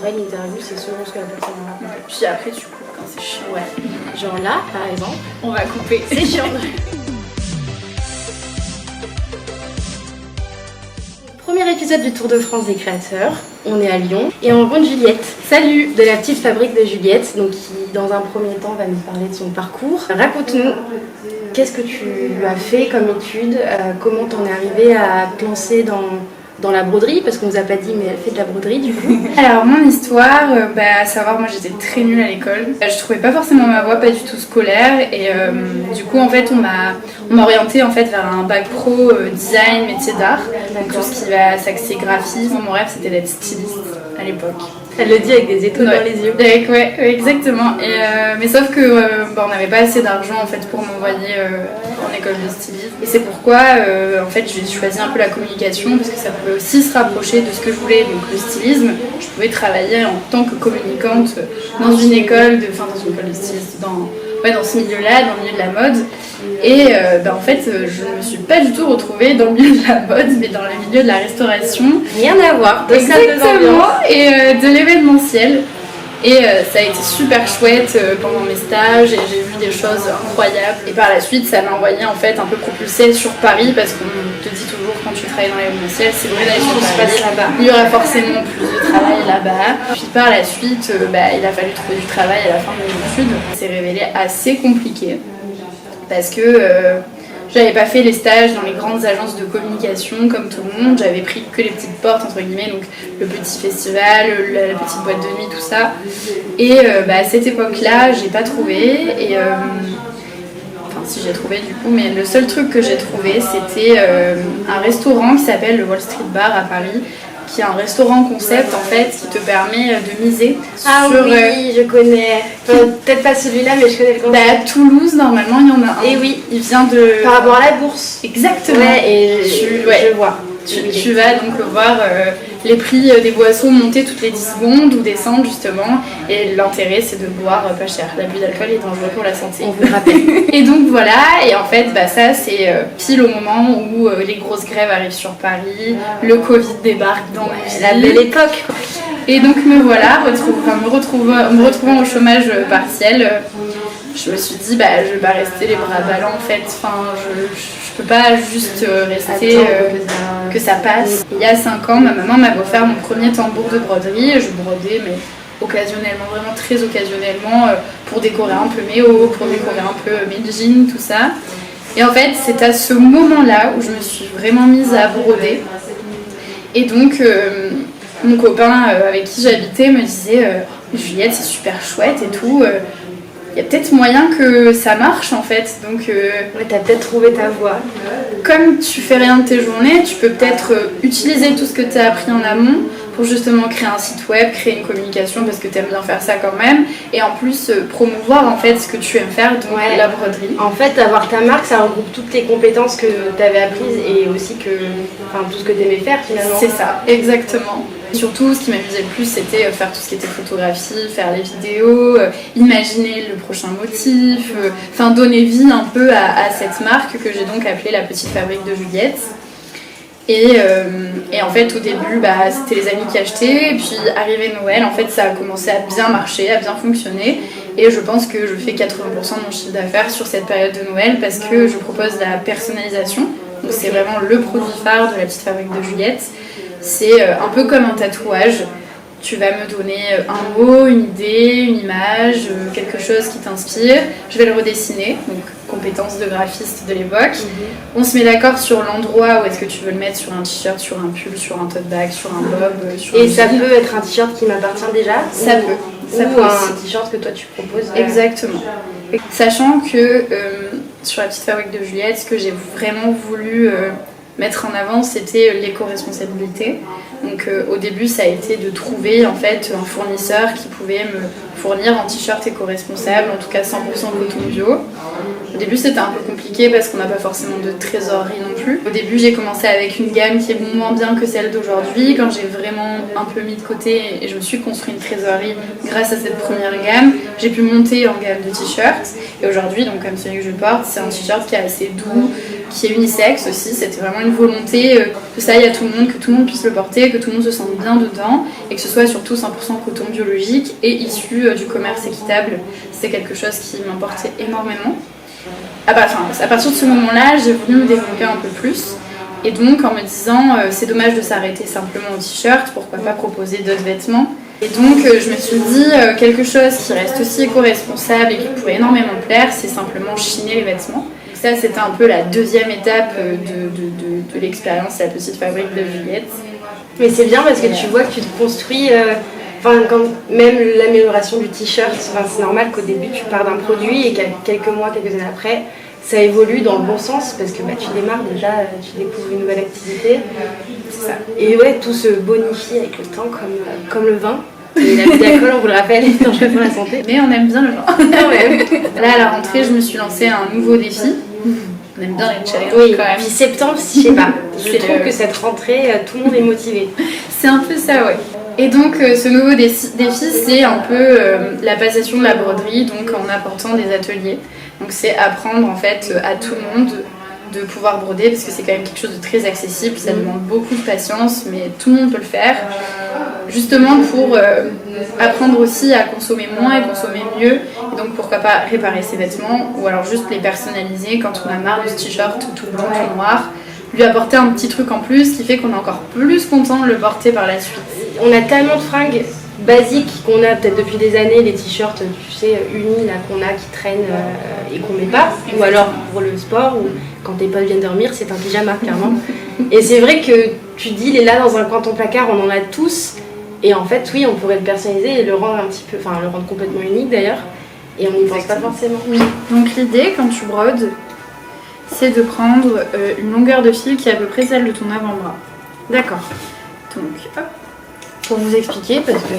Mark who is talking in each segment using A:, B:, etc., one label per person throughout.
A: vrai, l'interview, c'est selon ce que la personne raconte.
B: Puis après, tu coupes quand c'est chiant.
A: Ouais. Genre là, par exemple,
B: On va couper.
A: c'est chiant. Premier épisode du Tour de France des créateurs. On est à Lyon et on rencontre Juliette. Salut, de la petite fabrique de Juliette, donc qui dans un premier temps va nous parler de son parcours. Raconte-nous, qu'est-ce que tu as fait comme étude, comment t'en es arrivée à te lancer dans la broderie, parce qu'on nous a pas dit, mais elle fait de la broderie du coup.
B: Alors mon histoire, à savoir, moi j'étais très nulle à l'école. Je trouvais pas forcément ma voie, pas du tout scolaire, et du coup en fait on m'a orientée en fait vers un bac pro design, métier d'art, donc tout ce qui va s'axer graphisme. Mon rêve c'était d'être styliste à l'époque.
A: Elle le dit avec des étoiles dans les yeux.
B: Ouais, exactement. Et, mais sauf que on n'avait pas assez d'argent en fait pour m'envoyer en école de stylisme. Et c'est pourquoi en fait j'ai choisi un peu la communication parce que ça pouvait aussi se rapprocher de ce que je voulais. Donc le stylisme, je pouvais travailler en tant que communicante dans une école de stylisme, dans ce milieu-là, dans le milieu de la mode. Et en fait, je ne me suis pas du tout retrouvée dans le milieu de la mode, mais dans le milieu de la restauration.
A: Rien à voir, de
B: exactement, et de l'événementiel. Et ça a été super chouette pendant mes stages et j'ai vu des choses incroyables. Et par la suite, ça m'a envoyé en fait un peu propulsée sur Paris parce qu'on te dit toujours quand tu travailles dans l'événementiel, c'est vrai d'aller sur Paris,
A: là-bas.
B: Il y aura forcément plus de travail là-bas. Puis par la suite, il a fallu trouver du travail à la fin de mes études. C'est révélé assez compliqué parce que j'avais pas fait les stages dans les grandes agences de communication comme tout le monde, j'avais pris que les petites portes entre guillemets, donc le petit festival, la petite boîte de nuit, tout ça. Et à cette époque-là, j'ai pas trouvé. Et si j'ai trouvé du coup, mais le seul truc que j'ai trouvé, c'était un restaurant qui s'appelle le Wall Street Bar à Paris, qui est un restaurant concept en fait qui te permet de miser
A: sur... oui, je connais. Peut-être pas celui-là, mais je connais le concept.
B: À Toulouse, normalement, il y en a un.
A: Et oui,
B: il vient de...
A: Par rapport à la bourse.
B: Exactement.
A: Ouais, et je vois.
B: Tu vas donc voir les prix des boissons monter toutes les 10 secondes ou descendre justement. Et l'intérêt, c'est de boire pas cher. L'abus d'alcool est dangereux pour la santé.
A: On vous le rappelle.
B: Et donc voilà, et en fait, ça c'est pile au moment où les grosses grèves arrivent sur Paris, le Covid débarque dans
A: la belle époque.
B: Et donc me voilà, me retrouvant au chômage partiel. Je me suis dit, je vais pas rester les bras ballants en fait. Enfin, je peux pas juste rester que ça passe. Il y a 5 ans, ma maman m'avait offert mon premier tambour de broderie. Je brodais, mais occasionnellement, vraiment très occasionnellement, pour décorer un peu mes hauts, pour décorer un peu mes jeans, tout ça. Et en fait, c'est à ce moment-là où je me suis vraiment mise à broder. Et donc, mon copain avec qui j'habitais me disait Juliette, c'est super chouette et tout. Il y a peut-être moyen que ça marche en fait, donc
A: t'as peut-être trouvé ta voie.
B: Comme tu fais rien de tes journées, tu peux peut-être utiliser tout ce que tu as appris en amont pour justement créer un site web, créer une communication parce que tu aimes bien faire ça quand même, et en plus promouvoir en fait ce que tu aimes faire, donc la broderie.
A: En fait, avoir ta marque, ça regroupe toutes les compétences que tu avais apprises et aussi tout ce que tu aimais faire finalement.
B: C'est ça, exactement. Surtout, ce qui m'amusait le plus, c'était faire tout ce qui était photographie, faire les vidéos, imaginer le prochain motif, donner vie un peu à cette marque que j'ai donc appelée la Petite Fabrique de Juliette. Et en fait, au début, c'était les amis qui achetaient, et puis arrivé Noël, en fait, ça a commencé à bien marcher, à bien fonctionner. Et je pense que je fais 80% de mon chiffre d'affaires sur cette période de Noël parce que je propose la personnalisation. Donc c'est vraiment le produit phare de la Petite Fabrique de Juliette. C'est un peu comme un tatouage. Tu vas me donner un mot, une idée, une image, quelque chose qui t'inspire. Je vais le redessiner, donc compétences de graphiste de l'époque. On se met d'accord sur l'endroit où est-ce que tu veux le mettre, sur un t-shirt, sur un pull, sur un tote bag, sur un bob, sur
A: Et ça peut être un t-shirt qui m'appartient déjà.
B: Ça peut.
A: Ça peut aussi un t-shirt que toi tu proposes.
B: Exactement. Sachant que sur la Petite Fabrique de Juliette, ce que j'ai vraiment voulu mettre en avant, c'était l'éco-responsabilité. Donc au début, ça a été de trouver en fait un fournisseur qui pouvait me fournir un t-shirt éco-responsable, en tout cas 100% coton bio. Au début, c'était un peu compliqué parce qu'on n'a pas forcément de trésorerie non plus. Au début, j'ai commencé avec une gamme qui est moins bien que celle d'aujourd'hui. Quand j'ai vraiment un peu mis de côté et je me suis construit une trésorerie grâce à cette première gamme, j'ai pu monter en gamme de t-shirts. Et aujourd'hui, donc comme celui que je porte, c'est un t-shirt qui est assez doux, qui est unisexe aussi. C'était vraiment une volonté que ça aille à tout le monde, que tout le monde puisse le porter, que tout le monde se sente bien dedans et que ce soit surtout 100% coton biologique et issu du commerce équitable. C'est quelque chose qui m'importait énormément. À partir de ce moment-là, j'ai voulu me développer un peu plus. Et donc en me disant c'est dommage de s'arrêter simplement au t-shirt, pourquoi pas proposer d'autres vêtements. Et donc je me suis dit quelque chose qui reste aussi éco-responsable et qui pourrait énormément plaire, c'est simplement chiner les vêtements. Donc ça c'était un peu la deuxième étape de l'expérience à la petite fabrique de Juliette.
A: Mais c'est bien parce que tu vois que tu te construis, même l'amélioration du t-shirt, c'est normal qu'au début tu pars d'un produit et qu'à quelques mois, quelques années après, ça évolue dans le bon sens parce que tu démarres déjà, tu découvres une nouvelle activité. C'est ça. Et ouais, tout se bonifie avec le temps comme le vin. Et l'abus d'alcool, on vous le rappelle, est dangereux pour la santé.
B: Mais on aime bien le vin.
A: Quand même.
B: Là, à la rentrée, je me suis lancée un nouveau défi. On aime bien les challenges
A: oui,
B: quand même.
A: Puis septembre, je sais pas. Je trouve que cette rentrée, tout le monde est motivé.
B: C'est un peu ça, ouais. Et donc, ce nouveau défi, c'est un peu la passation de la broderie, donc en apportant des ateliers. Donc, c'est apprendre en fait à tout le monde de pouvoir broder parce que c'est quand même quelque chose de très accessible, ça demande beaucoup de patience, mais tout le monde peut le faire. Justement pour apprendre aussi à consommer moins et consommer mieux, et donc pourquoi pas réparer ses vêtements ou alors juste les personnaliser quand on a marre de ce t-shirt tout blanc, tout noir, lui apporter un petit truc en plus qui fait qu'on est encore plus content de le porter par la suite.
A: On a tellement de fringues basiques qu'on a peut-être depuis des années, les t-shirts tu sais unis là qu'on a qui traînent et qu'on met pas, ou alors pour le sport ou quand tes potes viennent dormir c'est un pyjama clairement. Et c'est vrai que tu dis il est là dans un coin de ton placard, on en a tous et en fait oui on pourrait le personnaliser et le rendre un petit peu, le rendre complètement unique d'ailleurs et on n'y pense pas forcément.
B: Oui. Donc l'idée quand tu brodes c'est de prendre une longueur de fil qui est à peu près celle de ton avant-bras.
A: D'accord.
B: Donc hop.
A: Pour vous expliquer, parce que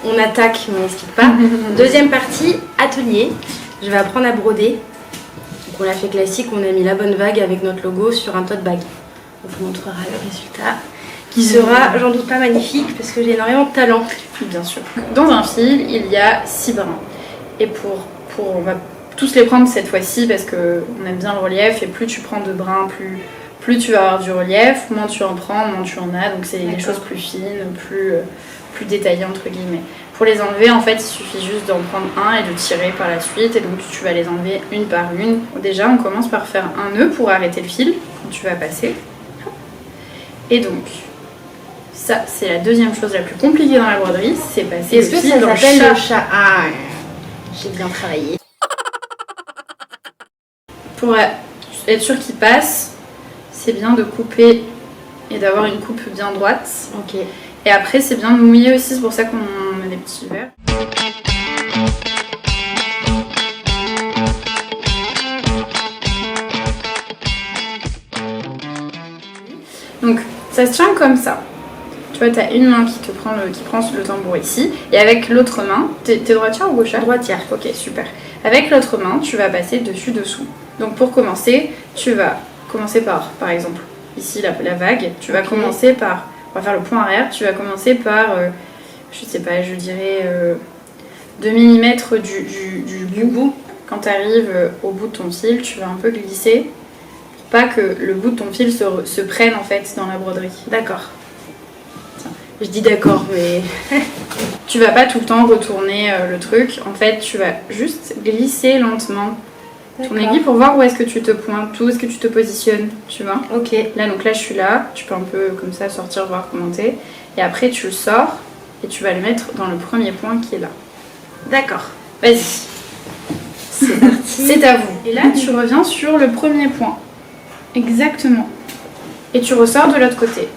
A: on attaque, mais on n'explique pas. Deuxième partie, atelier. Je vais apprendre à broder. Donc on l'a fait classique, on a mis la bonne vague avec notre logo sur un tote bag. On vous montrera le résultat, qui sera, j'en doute pas, magnifique, parce que j'ai énormément de talent.
B: Bien sûr. Dans un fil, il y a 6 brins. Et on va tous les prendre cette fois-ci, parce qu'on aime bien le relief, et plus tu prends de brins, plus tu vas avoir du relief, moins tu en prends, moins tu en as, donc c'est des choses plus fines, plus détaillées entre guillemets. Pour les enlever, en fait, il suffit juste d'en prendre un et de tirer par la suite, et donc tu vas les enlever une par une. Déjà, on commence par faire un nœud pour arrêter le fil quand tu vas passer. Et donc, ça, c'est la deuxième chose la plus compliquée dans la broderie, c'est passer le fil dans le chat.
A: Le chat. Ah, j'ai bien travaillé.
B: Pour être sûr qu'il passe, c'est bien de couper et d'avoir une coupe bien droite.
A: Ok.
B: Et après, c'est bien de mouiller aussi, c'est pour ça qu'on a des petits verres. Donc, ça se tient comme ça. Tu vois, tu as une main qui prend le tambour ici, et avec l'autre main, t'es droitière ou gauchère?
A: Droitière.
B: Ok, super. Avec l'autre main, tu vas passer dessus-dessous. Donc pour commencer, tu vas commencer par exemple, ici la vague, tu vas commencer par, on va faire le point arrière, tu vas commencer par, je sais pas, je dirais 2 mm du bout. Quand tu arrives au bout de ton fil, tu vas un peu glisser pour pas que le bout de ton fil se prenne en fait dans la broderie.
A: D'accord. Je dis d'accord, mais...
B: Tu vas pas tout le temps retourner le truc. En fait, tu vas juste glisser lentement ton aiguille pour voir où est-ce que tu te pointes, où est-ce que tu te positionnes, tu vois.
A: Ok.
B: Là, donc là, je suis là. Tu peux un peu comme ça sortir, voir comment t'es. Et après, tu le sors et tu vas le mettre dans le premier point qui est là.
A: D'accord.
B: Vas-y.
A: C'est parti.
B: C'est à vous. Et là, tu reviens sur le premier point. Exactement. Et tu ressors de l'autre côté.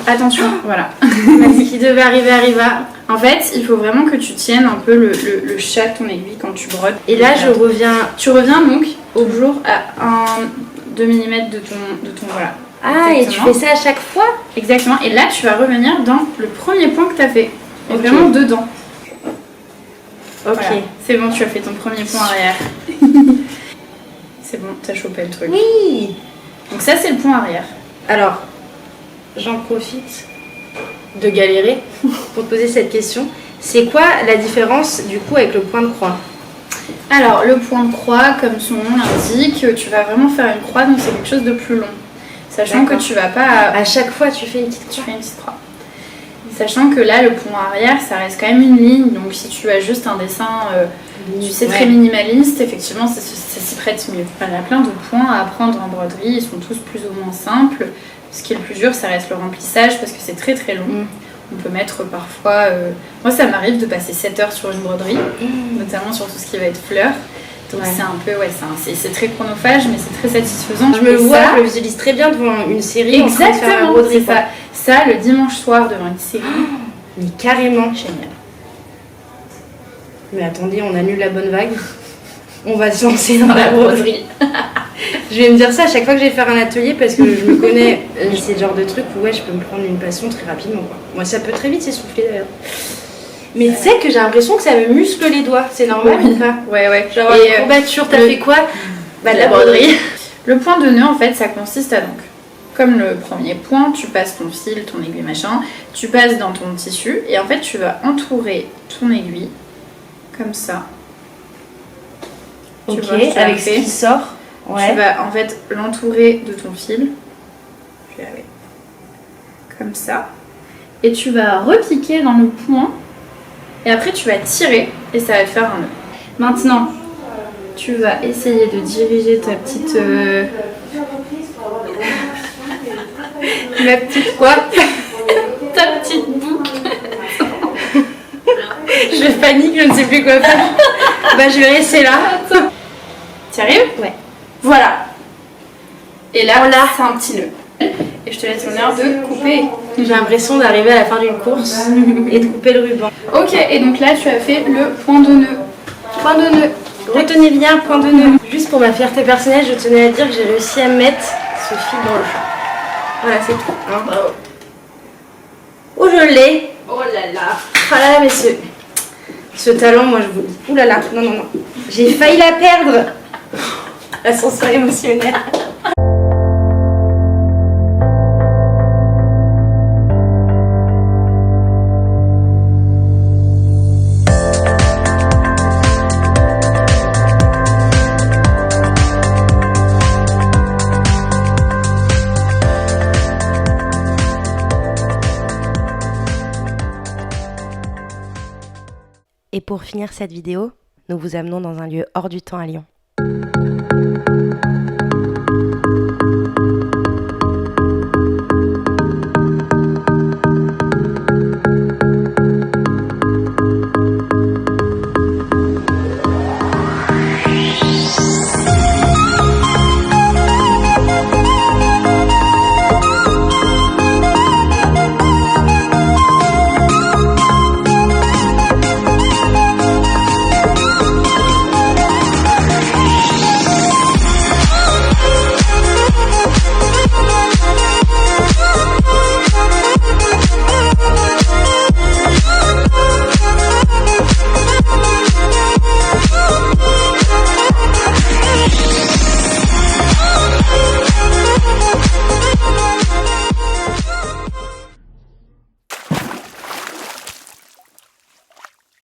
B: Attention, voilà.
A: Ce qui devait arriver arriva.
B: En fait, il faut vraiment que tu tiennes un peu le chat de ton aiguille quand tu brodes.
A: Et là, je reviens...
B: Tu reviens donc au jour à 2 mm de ton voilà.
A: Ah, exactement. Et tu fais ça à chaque fois?
B: Exactement. Et là, tu vas revenir dans le premier point que tu as fait. Et vraiment dedans.
A: Ok.
B: Voilà. C'est bon, tu as fait ton premier point arrière. C'est bon, tu as chopé le truc.
A: Oui.
B: Donc ça, c'est le point arrière.
A: Alors, j'en profite de galérer pour te poser cette question. C'est quoi la différence du coup avec le point de croix?
B: Alors, le point de croix, comme son nom l'indique, tu vas vraiment faire une croix, donc c'est quelque chose de plus long. Sachant que tu vas pas...
A: À chaque fois, tu fais une petite croix.
B: Tu fais une petite croix. Sachant que là, le point arrière, ça reste quand même une ligne. Donc si tu as juste un dessin, tu sais, très minimaliste, effectivement, ça s'y prête mieux. Enfin, il y a plein de points à apprendre en broderie. Ils sont tous plus ou moins simples. Ce qui est le plus dur, ça reste le remplissage parce que c'est très très long. On peut mettre parfois... Moi, ça m'arrive de passer 7 heures sur une broderie, notamment sur tout ce qui va être fleurs. Donc c'est un peu, c'est très chronophage, mais c'est très satisfaisant.
A: Je me vois, je le visualise très bien devant une série.
B: Exactement, c'est ça. Ça, le dimanche soir devant une série.
A: Mais carrément.
B: Génial.
A: Mais attendez, on annule la bonne vague. On va se lancer dans la broderie. Je vais me dire ça à chaque fois que je vais faire un atelier parce que je me connais. C'est le genre de truc où je peux me prendre une passion très rapidement, quoi. Moi, ça peut très vite s'essouffler d'ailleurs. Mais tu sais que j'ai l'impression que ça me muscle les doigts, c'est normal ou pas?
B: Ouais.
A: Genre, et courbature, t'as fait quoi?
B: Bah, de la broderie. Le point de nœud, en fait, ça consiste à donc, comme le premier point, tu passes ton fil, ton aiguille, machin, tu passes dans ton tissu et en fait, tu vas entourer ton aiguille comme ça.
A: Ok, avec ce qui sort. Ouais.
B: Tu vas en fait l'entourer de ton fil. Je vais aller comme ça. Et tu vas repiquer dans le point. Et après, tu vas tirer et ça va te faire un nœud. Maintenant, tu vas essayer de diriger ta petite...
A: Ma petite quoi?
B: Ta petite boucle.
A: Je panique, je ne sais plus quoi faire. Bah, je vais rester là.
B: Tu arrives?
A: Ouais.
B: Voilà. Et là, c'est un petit nœud. Et je te laisse l'honneur de couper.
A: J'ai l'impression d'arriver à la fin d'une course et de couper le ruban.
B: Ok, et donc là, tu as fait le point de nœud.
A: Point de nœud. Retenez bien, point de nœud. Juste pour ma fierté personnelle, je tenais à dire que j'ai réussi à mettre ce fil dans le champ. Voilà, c'est tout. Hein. Bravo. Oh, je l'ai.
B: Oh là là.
A: Ah là là, mais ce talent, moi, je vous dis. Ouh là là, non. J'ai failli la perdre. L'ascenseur émotionnel. Et pour finir cette vidéo, nous vous amenons dans un lieu hors du temps à Lyon.